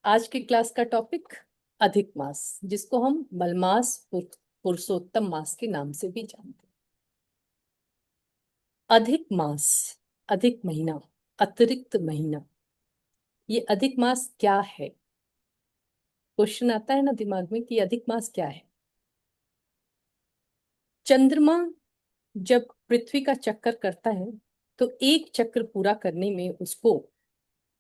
आज की क्लास का टॉपिक अधिक मास, जिसको हम मलमास पुरुषोत्तम मास के नाम से भी जानते हैं। अधिक मास, अधिक महीना, अतिरिक्त महीना, ये अधिक मास क्या है? क्वेश्चन आता है ना दिमाग में कि अधिक मास क्या है। चंद्रमा जब पृथ्वी का चक्कर करता है तो एक चक्र पूरा करने में उसको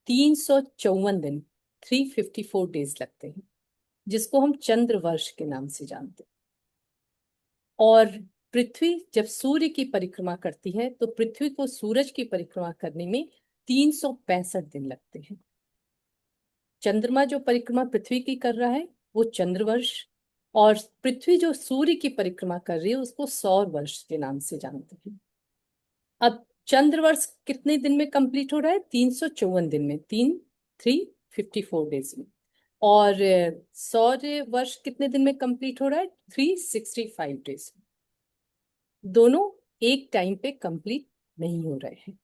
354 दिन, 354 डेज लगते हैं, जिसको हम चंद्र वर्ष के नाम से जानते हैं। और पृथ्वी जब सूर्य की परिक्रमा करती है तो पृथ्वी को सूरज की परिक्रमा करने में 365 दिन लगते हैं। चंद्रमा जो परिक्रमा पृथ्वी की कर रहा है वो चंद्रवर्ष, और पृथ्वी जो सूर्य की परिक्रमा कर रही है उसको सौर वर्ष के नाम से जानते हैं। अब चंद्रवर्ष कितने दिन में कंप्लीट हो रहा है? 354 दिन में, 354 डेज में। और सौर वर्ष कितने दिन में कंप्लीट हो रहा है? 365 डेज में। दोनों एक टाइम पे कंप्लीट नहीं हो रहे हैं।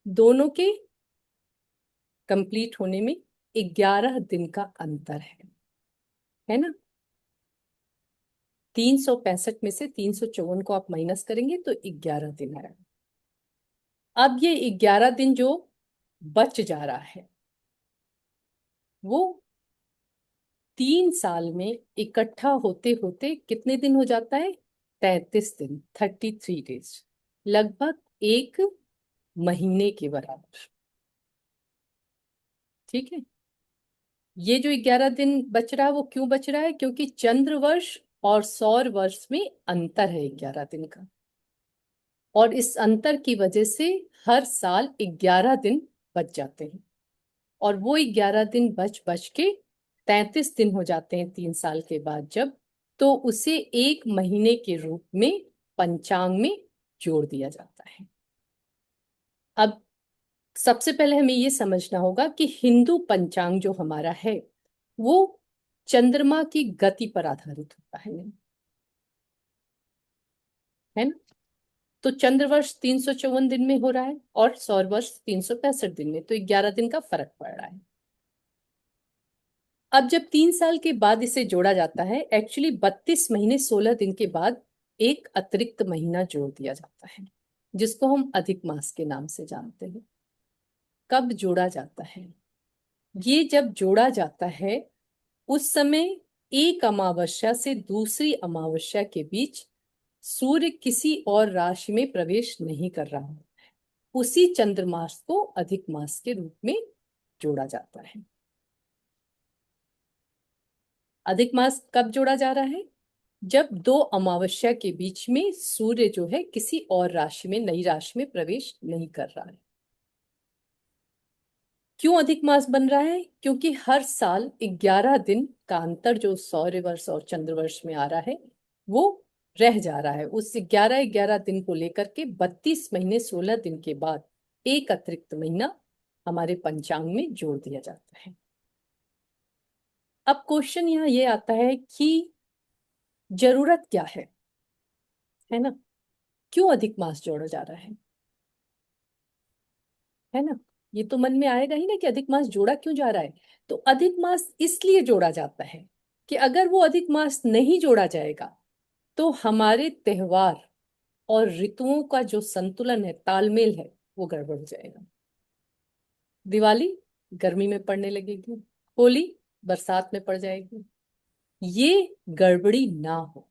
दोनों के कंप्लीट होने में 11 दिन का अंतर है ना। 365 में से 354 को आप माइनस करेंगे तो 11 दिन आएगा। अब ये 11 दिन जो बच जा रहा है वो 3 साल में इकट्ठा होते होते कितने दिन हो जाता है? 33 दिन, 33 डेज, लगभग एक महीने के बराबर। ठीक है। ये जो 11 दिन बच रहा है वो क्यों बच रहा है? क्योंकि चंद्र वर्ष और सौर वर्ष में अंतर है 11 दिन का, और इस अंतर की वजह से हर साल 11 दिन बच जाते हैं, और वो 11 दिन बच बच के 33 दिन हो जाते हैं 3 साल के बाद जब, तो उसे एक महीने के रूप में पंचांग में जोड़ दिया जाता है। अब सबसे पहले हमें ये समझना होगा कि हिंदू पंचांग जो हमारा है वो चंद्रमा की गति पर आधारित होता है ना। तो चंद्रवर्ष 354 दिन में हो रहा है और सौर वर्ष 365 दिन में, तो 11 दिन का फर्क पड़ रहा है। अब जब 3 साल के बाद इसे जोड़ा जाता है, एक्चुअली 32 महीने 16 दिन के बाद एक अतिरिक्त महीना जोड़ दिया जाता है, जिसको हम अधिक मास के नाम से जानते हैं। कब जोड़ा जाता है? ये जब जोड़ा जाता है उस समय एक अमावस्या से दूसरी अमावस्या के बीच सूर्य किसी और राशि में प्रवेश नहीं कर रहा है, उसी चंद्रमास को अधिक मास के रूप में जोड़ा जाता है। अधिक मास कब जोड़ा जा रहा है? जब दो अमावस्या के बीच में सूर्य जो है किसी और राशि में, नई राशि में प्रवेश नहीं कर रहा है। क्यों अधिक मास बन रहा है? क्योंकि हर साल 11 दिन का अंतर जो सौर वर्ष और चंद्र वर्ष में आ रहा है वो रह जा रहा है। उस 11-11 दिन को लेकर के 32 महीने 16 दिन के बाद एक अतिरिक्त महीना हमारे पंचांग में जोड़ दिया जाता है। अब क्वेश्चन यहाँ ये आता है कि जरूरत क्या है ना, क्यों अधिक मास जोड़ा जा रहा है ना। ये तो मन में आएगा ही ना कि अधिक मास जोड़ा क्यों जा रहा है। तो अधिक मास इसलिए जोड़ा जाता है कि अगर वो अधिक मास नहीं जोड़ा जाएगा तो हमारे त्योहार और ऋतुओं का जो संतुलन है, तालमेल है, वो गड़बड़ हो जाएगा। दिवाली गर्मी में पड़ने लगेगी, होली बरसात में पड़ जाएगी। ये गड़बड़ी ना हो,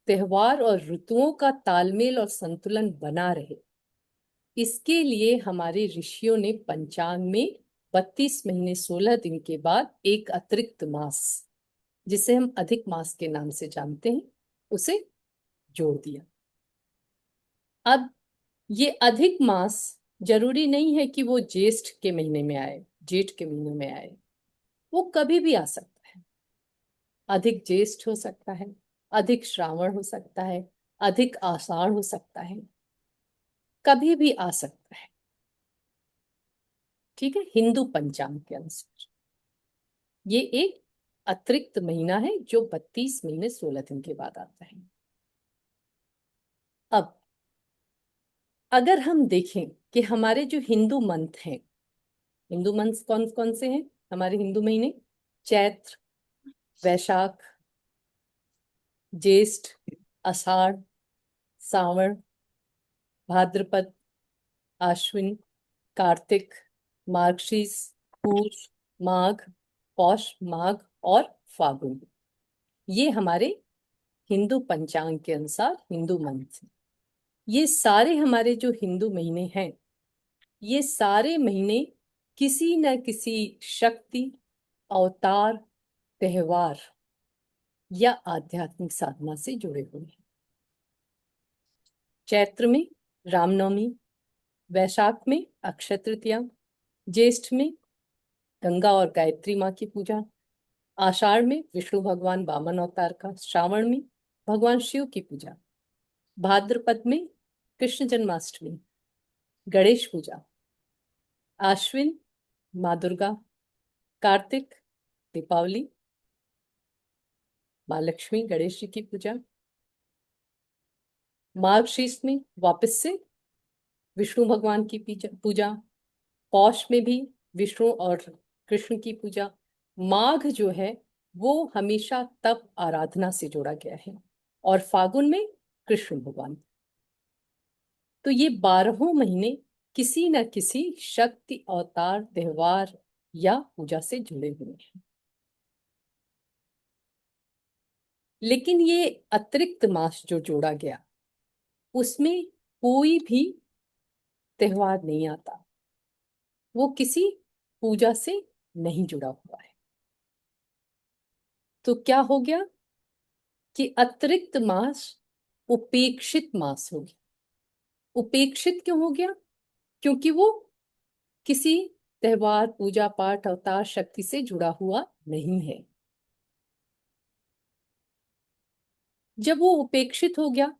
त्योहार और ऋतुओं का तालमेल और संतुलन बना रहे, इसके लिए हमारे ऋषियों ने पंचांग में 32 महीने 16 दिन के बाद एक अतिरिक्त मास, जिसे हम अधिक मास के नाम से जानते हैं, उसे जोड़ दिया। अब ये अधिक मास जरूरी नहीं है कि वो ज्येष्ठ के महीने में आए, जेठ के महीने में आए, वो कभी भी आ सकता है। अधिक ज्येष्ठ हो सकता है, अधिक श्रावण हो सकता है, अधिक आषाढ़ हो सकता है, कभी भी आ सकता है। ठीक है, हिंदू पंचांग के अनुसार ये एक अतिरिक्त महीना है जो 32 महीने 16 दिन के बाद आता है। अब अगर हम देखें कि हमारे जो हिंदू मंथ हैं, हिंदू मंथ कौन कौन से हैं? हमारे हिंदू महीने? चैत्र, वैशाख, ज्येष्ठ, आषाढ़, सावन, भाद्रपद, आश्विन, कार्तिक, मार्गशीर्ष, पूष, माघ, पौष माघ और फागुन। ये हमारे हिंदू पंचांग के अनुसार हिंदू मंथ। ये सारे हमारे जो हिंदू महीने हैं, ये सारे महीने किसी न किसी शक्ति, अवतार, त्योहार या आध्यात्मिक साधना से जुड़े हुए हैं। चैत्र में रामनवमी, वैशाख में अक्षय तृतीया, ज्येष्ठ में गंगा और गायत्री माँ की पूजा, आषाढ़ में विष्णु भगवान वामन अवतार का, श्रावण में भगवान शिव की पूजा, भाद्रपद में कृष्ण जन्माष्टमी, गणेश पूजा, आश्विन माँ दुर्गा, कार्तिक दीपावली, माँ लक्ष्मी गणेश जी की पूजा, मार्गशीर्ष में वापस से विष्णु भगवान की पूजा, पौष में भी विष्णु और कृष्ण की पूजा, माघ जो है वो हमेशा तप आराधना से जोड़ा गया है, और फागुन में कृष्ण भगवान। तो ये 12 महीने किसी न किसी शक्ति, अवतार, त्योहार या पूजा से जुड़े हुए हैं। लेकिन ये अतिरिक्त मास जो जोड़ा गया, उसमें कोई भी त्योहार नहीं आता, वो किसी पूजा से नहीं जुड़ा हुआ है। तो क्या हो गया कि अतिरिक्त मास उपेक्षित मास हो गया। उपेक्षित क्यों हो गया? क्योंकि वो किसी त्योहार, पूजा पाठ, अवतार, शक्ति से जुड़ा हुआ नहीं है। जब वो उपेक्षित हो गया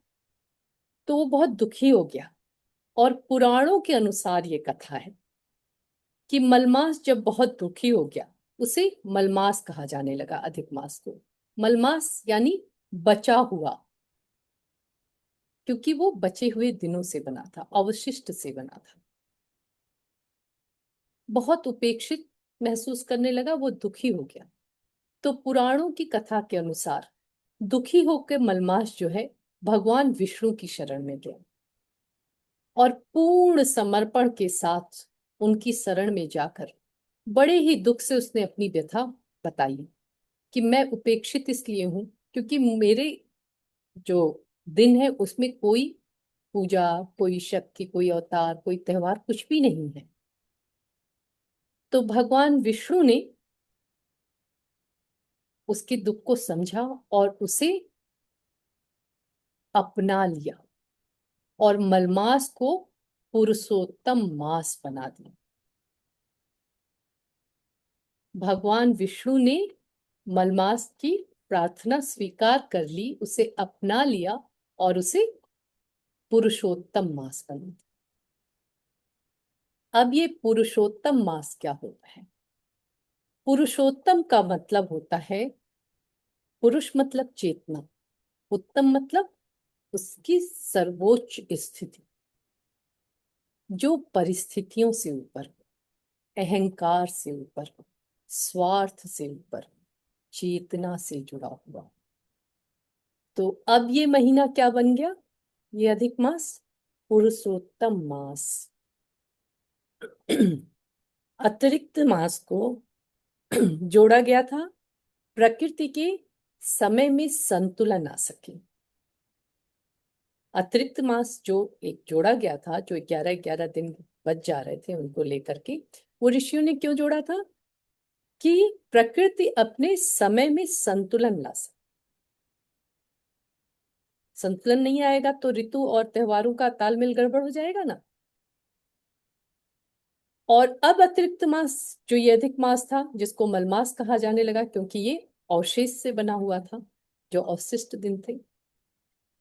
तो वो बहुत दुखी हो गया, और पुराणों के अनुसार ये कथा है कि मलमास जब बहुत दुखी हो गया, उसे मलमास कहा जाने लगा, अधिक मास को। मलमास यानी बचा हुआ, क्योंकि वो बचे हुए दिनों से बना था, अवशिष्ट से बना था। बहुत उपेक्षित महसूस करने लगा, वो दुखी हो गया। तो पुराणों की कथा के अनुसार दुखी होकर मलमास जो है भगवान विष्णु की शरण में गया, और पूर्ण समर्पण के साथ उनकी शरण में जाकर बड़े ही दुख से उसने अपनी व्यथा बताई कि मैं उपेक्षित इसलिए हूं क्योंकि मेरे जो दिन है उसमें कोई पूजा, कोई शक्ति, कोई अवतार, कोई त्योहार, कुछ भी नहीं है। तो भगवान विष्णु ने उसके दुख को समझा और उसे अपना लिया, और मलमास को पुरुषोत्तम मास बना दिया। भगवान विष्णु ने मलमास की प्रार्थना स्वीकार कर ली, उसे अपना लिया और उसे पुरुषोत्तम मास बना दिया। अब ये पुरुषोत्तम मास क्या होता है? पुरुषोत्तम का मतलब होता है, पुरुष मतलब चेतना, उत्तम मतलब उसकी सर्वोच्च स्थिति, जो परिस्थितियों से ऊपर, अहंकार से ऊपर, स्वार्थ से ऊपर, चेतना से जुड़ा हुआ। तो अब ये महीना क्या बन गया? ये अधिक मास पुरुषोत्तम मास। अतिरिक्त मास को जोड़ा गया था प्रकृति के समय में संतुलन आ सके। अतिरिक्त मास जो एक जोड़ा गया था, जो 11-11 दिन बच जा रहे थे उनको लेकर के, वो ऋषियों ने क्यों जोड़ा था? कि प्रकृति अपने समय में संतुलन ला सके। संतुलन नहीं आएगा तो ऋतु और त्योहारों का तालमेल गड़बड़ हो जाएगा ना। और अब अतिरिक्त मास, जो ये अधिक मास था, जिसको मलमास कहा जाने लगा क्योंकि ये अवशेष से बना हुआ था, जो अवशिष्ट दिन थे,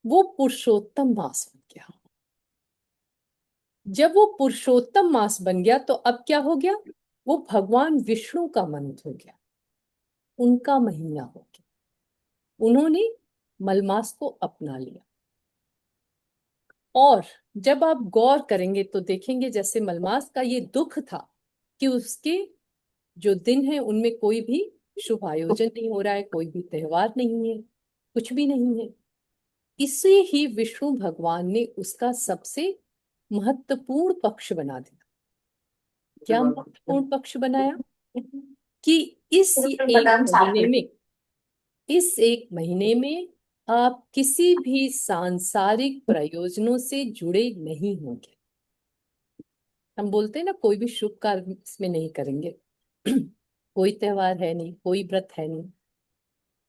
वो पुरुषोत्तम मास बन गया। जब वो पुरुषोत्तम मास बन गया तो अब क्या हो गया? वो भगवान विष्णु का मंथ हो गया, उनका महीना हो गया। उन्होंने मलमास को अपना लिया। और जब आप गौर करेंगे तो देखेंगे, जैसे मलमास का ये दुख था कि उसके जो दिन है उनमें कोई भी शुभ आयोजन नहीं हो रहा है, कोई भी त्योहार नहीं है, कुछ भी नहीं है। इसे ही विष्णु भगवान ने उसका सबसे महत्वपूर्ण पक्ष बना दिया। क्या महत्वपूर्ण पक्ष बनाया? कि इस एक महीने में आप किसी भी सांसारिक प्रयोजनों से जुड़े नहीं होंगे। हम बोलते हैं ना, कोई भी शुभ कार्य इसमें नहीं करेंगे। कोई त्योहार है नहीं, कोई व्रत है नहीं,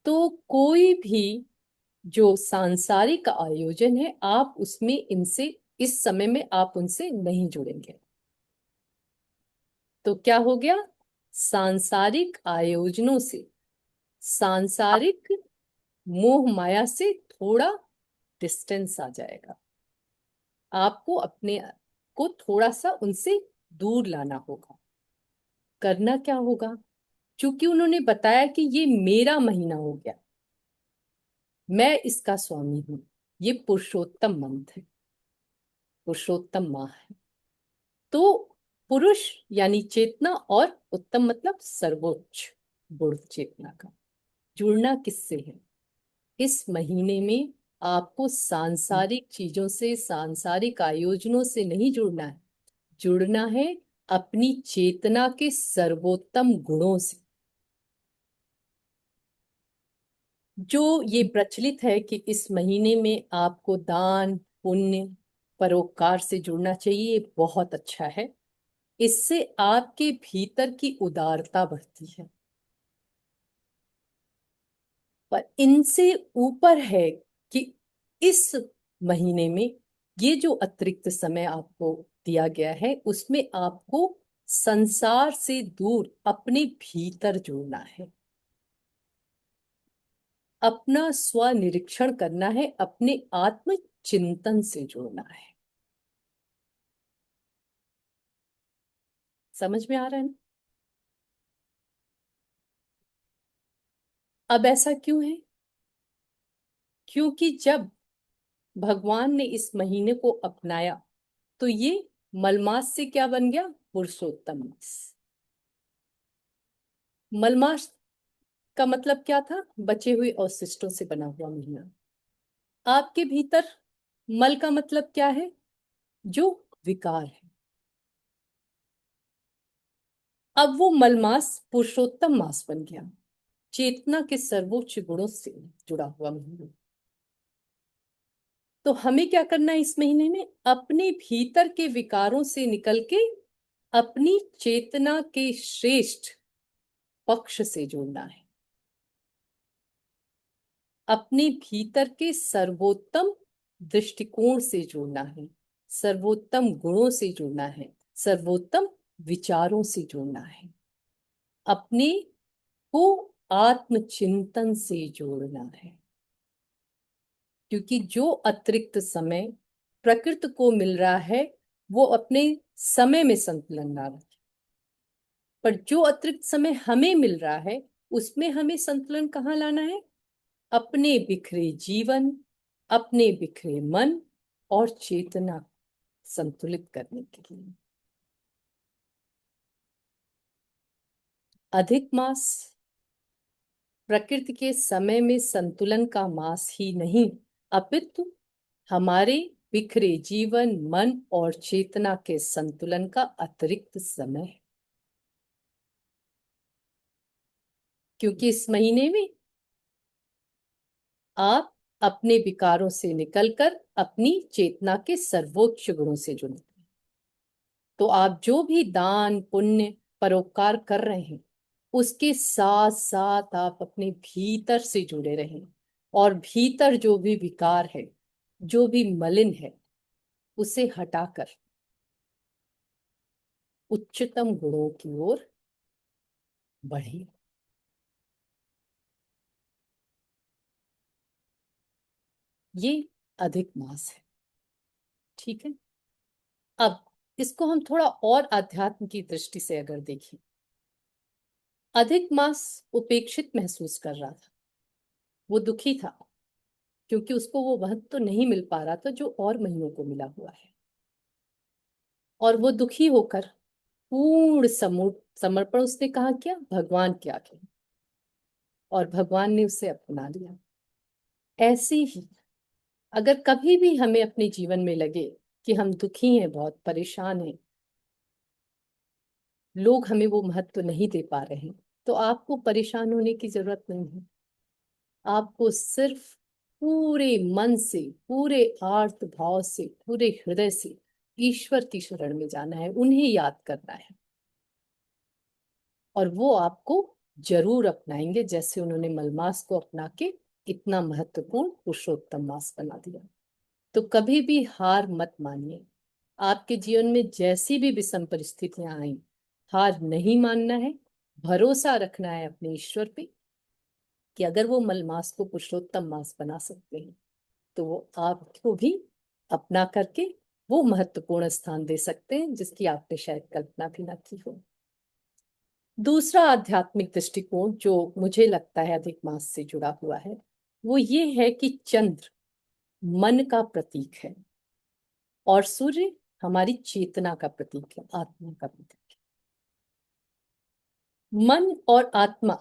तो कोई भी जो सांसारिक आयोजन है आप उसमें इनसे, इस समय में आप उनसे नहीं जुड़ेंगे। तो क्या हो गया? सांसारिक आयोजनों से, सांसारिक मोह माया से थोड़ा डिस्टेंस आ जाएगा। आपको अपने को थोड़ा सा उनसे दूर लाना होगा। करना क्या होगा? क्योंकि उन्होंने बताया कि ये मेरा महीना हो गया, मैं इसका स्वामी हूं, ये पुरुषोत्तम मंथ है, पुरुषोत्तम माह है। तो पुरुष यानी चेतना, और उत्तम मतलब सर्वोच्च गुण चेतना का जुड़ना किससे है? इस महीने में आपको सांसारिक चीजों से, सांसारिक आयोजनों से नहीं जुड़ना है, जुड़ना है अपनी चेतना के सर्वोत्तम गुणों से। जो ये प्रचलित है कि इस महीने में आपको दान पुण्य परोपकार से जुड़ना चाहिए, ये बहुत अच्छा है। इससे आपके भीतर की उदारता बढ़ती है। पर इनसे ऊपर है कि इस महीने में ये जो अतिरिक्त समय आपको दिया गया है, उसमें आपको संसार से दूर अपने भीतर जुड़ना है, अपना स्व निरीक्षण करना है, अपने आत्म चिंतन से जुड़ना है। समझ में आ रहा है ना? अब ऐसा क्यों है? क्योंकि जब भगवान ने इस महीने को अपनाया तो ये मलमास से क्या बन गया? पुरुषोत्तम मास। मलमास का मतलब क्या था? बचे हुए अवशिष्टों से बना हुआ महीना। आपके भीतर मल का मतलब क्या है? जो विकार है। अब वो मलमास पुरुषोत्तम मास बन गया, चेतना के सर्वोच्च गुणों से जुड़ा हुआ महीना। तो हमें क्या करना है इस महीने में? अपने भीतर के विकारों से निकल के अपनी चेतना के श्रेष्ठ पक्ष से जुड़ना है, अपने भीतर के सर्वोत्तम दृष्टिकोण से जुड़ना है, सर्वोत्तम गुणों से जुड़ना है, सर्वोत्तम विचारों से जुड़ना है, अपने को आत्मचिंतन से जोड़ना है। क्योंकि जो अतिरिक्त समय प्रकृति को मिल रहा है वो अपने समय में संतुलन ला रहा है, पर जो अतिरिक्त समय हमें मिल रहा है उसमें हमें संतुलन कहाँ लाना है? अपने बिखरे जीवन, अपने बिखरे मन और चेतना संतुलित करने के लिए। अधिक मास प्रकृति के समय में संतुलन का मास ही नहीं, अपितु हमारे बिखरे जीवन, मन और चेतना के संतुलन का अतिरिक्त समय है। क्योंकि इस महीने में आप अपने विकारों से निकलकर अपनी चेतना के सर्वोच्च गुणों से जुड़ते हैं। तो आप जो भी दान पुण्य परोपकार कर रहे हैं उसके साथ साथ आप अपने भीतर से जुड़े रहें, और भीतर जो भी विकार है, जो भी मलिन है, उसे हटाकर उच्चतम गुणों की ओर बढ़े। ये अधिक मास है। ठीक है। अब इसको हम थोड़ा और आध्यात्म की दृष्टि से अगर देखें, अधिक मास उपेक्षित महसूस कर रहा था, वो दुखी था क्योंकि उसको वो वह तो नहीं मिल पा रहा था जो और महीनों को मिला हुआ है। और वो दुखी होकर पूर्ण समर्पण उसने कहा क्या, भगवान के आगे, और भगवान ने उसे अपना लिया। ऐसे ही अगर कभी भी हमें अपने जीवन में लगे कि हम दुखी हैं, बहुत परेशान हैं, लोग हमें वो महत्व नहीं दे पा रहे हैं, तो आपको परेशान होने की जरूरत नहीं है। आपको सिर्फ पूरे मन से, पूरे आर्त भाव से, पूरे हृदय से ईश्वर की शरण में जाना है, उन्हें याद करना है, और वो आपको जरूर अपनाएंगे, जैसे उन्होंने मलमास को अपना के इतना महत्वपूर्ण पुरुषोत्तम मास बना दिया। तो कभी भी हार मत मानिए। आपके जीवन में जैसी भी विषम परिस्थितियां आई, हार नहीं मानना है, भरोसा रखना है अपने ईश्वर पे, कि अगर वो मलमास को पुरुषोत्तम मास बना सकते हैं, तो वो आपको भी अपना करके वो महत्वपूर्ण स्थान दे सकते हैं जिसकी आपने शायद कल्पना भी ना की हो। दूसरा आध्यात्मिक दृष्टिकोण जो मुझे लगता है अधिक मास से जुड़ा हुआ है, वो ये है कि चंद्र मन का प्रतीक है, और सूर्य हमारी चेतना का प्रतीक है, आत्मा का प्रतीक है। मन और आत्मा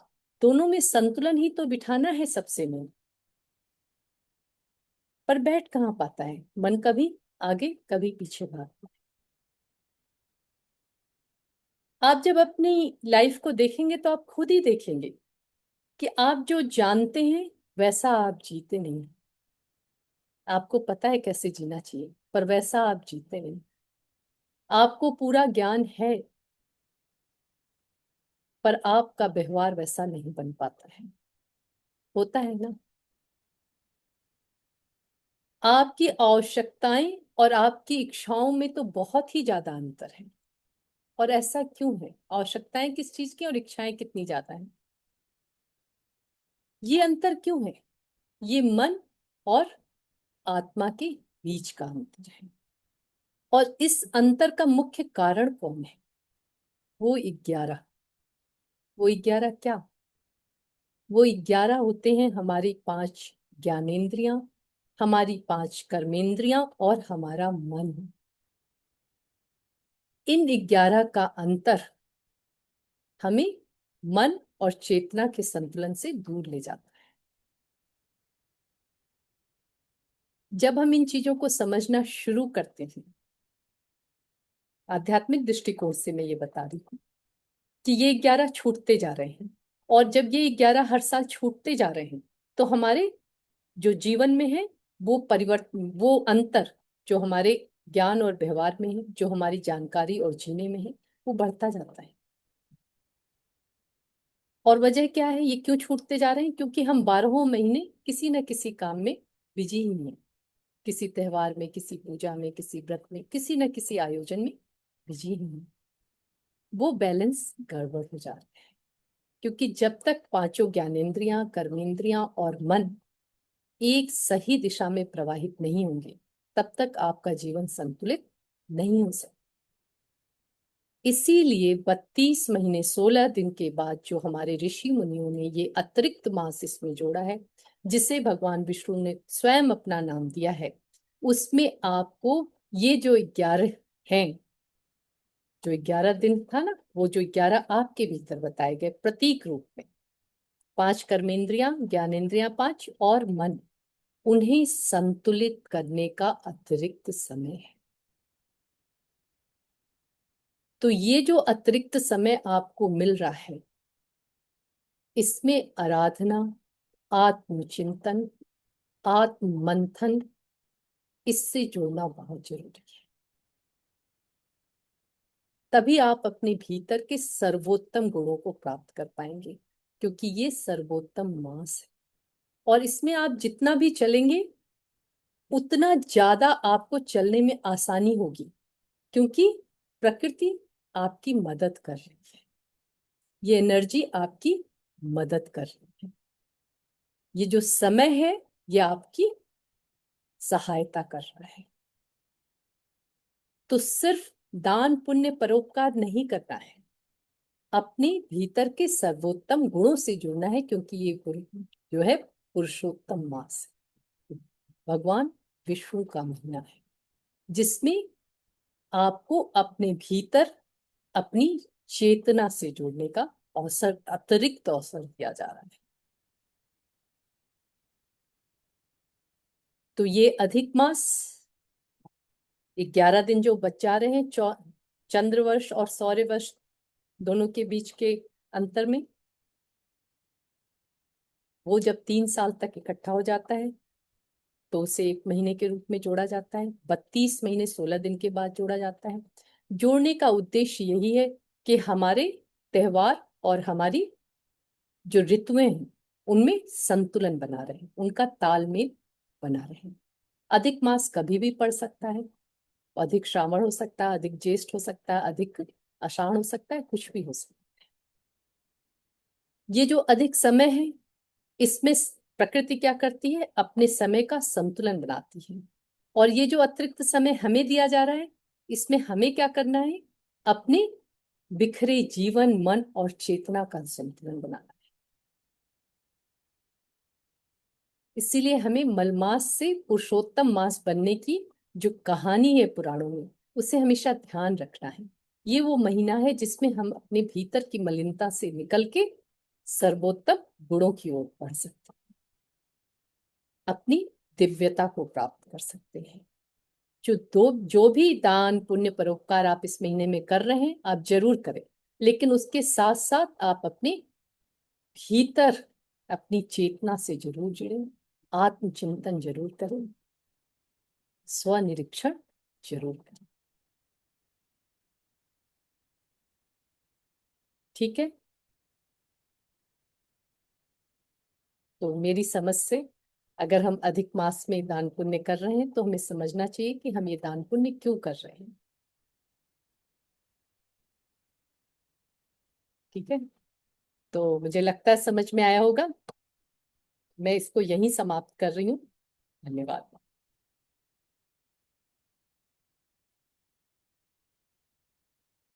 दोनों में संतुलन ही तो बिठाना है सबसे मेन। पर बैठ कहाँ पाता है मन, कभी आगे कभी पीछे भागता है। आप जब अपनी लाइफ को देखेंगे तो आप खुद ही देखेंगे कि आप जो जानते हैं वैसा आप जीते नहीं। आपको पता है कैसे जीना चाहिए, पर वैसा आप जीते नहीं। आपको पूरा ज्ञान है, पर आपका व्यवहार वैसा नहीं बन पाता है। होता है ना। आपकी आवश्यकताएं और आपकी इच्छाओं में तो बहुत ही ज्यादा अंतर है। और ऐसा क्यों है? आवश्यकताएं किस चीज की और इच्छाएं कितनी ज्यादा हैं? ये अंतर क्यों है? ये मन और आत्मा के बीच का अंतर है। और इस अंतर का मुख्य कारण कौन है? वो 11। वो 11 क्या? वो 11 होते हैं हमारी 5 ज्ञानेंद्रियां, हमारी 5 कर्मेंद्रियां और हमारा मन। इन 11 का अंतर हमें मन और चेतना के संतुलन से दूर ले जाता है। जब हम इन चीजों को समझना शुरू करते हैं, आध्यात्मिक दृष्टिकोण से मैं ये बता रही हूँ कि ये 11 छूटते जा रहे हैं, और जब ये 11 हर साल छूटते जा रहे हैं, तो हमारे जो जीवन में है वो परिवर्तन, वो अंतर जो हमारे ज्ञान और व्यवहार में है, जो हमारी जानकारी और जीने में है, वो बढ़ता जाता है। और वजह क्या है, ये क्यों छूटते जा रहे हैं? क्योंकि हम 12 महीने किसी न किसी काम में बिजी ही हैं। किसी त्योहार में, किसी पूजा में, किसी व्रत में, किसी न किसी आयोजन में बिजी ही हैं। वो बैलेंस गड़बड़ हो जाता है। क्योंकि जब तक 5 ज्ञानेंद्रियां, कर्मेंद्रियां और मन एक सही दिशा में प्रवाहित नहीं होंगे, तब तक आपका जीवन संतुलित नहीं हो सकता। इसीलिए 32 महीने 16 दिन के बाद जो हमारे ऋषि मुनियों ने ये अतिरिक्त मास इसमें जोड़ा है, जिसे भगवान विष्णु ने स्वयं अपना नाम दिया है, उसमें आपको ये जो 11 हैं, जो 11 दिन था ना, वो जो 11 आपके भीतर बताए गए प्रतीक रूप में, 5 कर्मेंद्रियां, ज्ञानेंद्रियां 5 और मन, उन्हें संतुलित करने का अतिरिक्त समय है। तो ये जो अतिरिक्त समय आपको मिल रहा है, इसमें आराधना, आत्मचिंतन, आत्म मंथन, इससे जुड़ना बहुत जरूरी है। तभी आप अपने भीतर के सर्वोत्तम गुणों को प्राप्त कर पाएंगे, क्योंकि ये सर्वोत्तम मास है। और इसमें आप जितना भी चलेंगे, उतना ज्यादा आपको चलने में आसानी होगी, क्योंकि प्रकृति आपकी मदद कर रही है। ये एनर्जी आपकी मदद कर रही है। ये जो समय है, ये आपकी सहायता कर रहा है। तो सिर्फ दान पुण्य परोपकार नहीं करना है, अपने भीतर के सर्वोत्तम गुणों से जुड़ना है, क्योंकि ये गुण जो है पुरुषोत्तम मास है, भगवान विष्णु का महीना है, जिसमें आपको अपने भीतर अपनी चेतना से जुड़ने का अवसर, अतिरिक्त अवसर दिया जा रहा है। तो ये अधिक मास 11 दिन जो बच जा रहे हैं चंद्र वर्ष और सौर्य वर्ष दोनों के बीच के अंतर में, वो जब 3 साल तक इकट्ठा हो जाता है तो उसे 1 महीने के रूप में जोड़ा जाता है। 32 महीने 16 दिन के बाद जोड़ा जाता है। जोड़ने का उद्देश्य यही है कि हमारे त्योहार और हमारी जो ऋतुएं हैं उनमें संतुलन बना रहे, उनका तालमेल बना रहे। अधिक मास कभी भी पड़ सकता है, अधिक श्रावण हो सकता है, अधिक ज्येष्ठ हो सकता है, अधिक आषाढ़ हो सकता है, कुछ भी हो सकता है। ये जो अधिक समय है, इसमें प्रकृति क्या करती है, अपने समय का संतुलन बनाती है। और ये जो अतिरिक्त समय हमें दिया जा रहा है, इसमें हमें क्या करना है, अपने बिखरे जीवन, मन और चेतना का संतुलन बनाना है। इसीलिए हमें मलमास से पुरुषोत्तम मास बनने की जो कहानी है पुराणों में, उसे हमेशा ध्यान रखना है। ये वो महीना है जिसमें हम अपने भीतर की मलिनता से निकल के सर्वोत्तम गुणों की ओर बढ़ सकते हैं, अपनी दिव्यता को प्राप्त कर सकते हैं। जो भी दान पुण्य परोपकार आप इस महीने में कर रहे हैं, आप जरूर करें, लेकिन उसके साथ साथ आप अपने भीतर अपनी चेतना से जरूर जुड़ें, आत्मचिंतन जरूर करें, स्वनिरीक्षण जरूर करें। ठीक है। तो मेरी समझ से, अगर हम अधिक मास में दान पुण्य कर रहे हैं तो हमें समझना चाहिए कि हम ये दान पुण्य क्यों कर रहे हैं। ठीक है। तो मुझे लगता है समझ में आया होगा। मैं इसको यहीं समाप्त कर रही हूँ। धन्यवाद।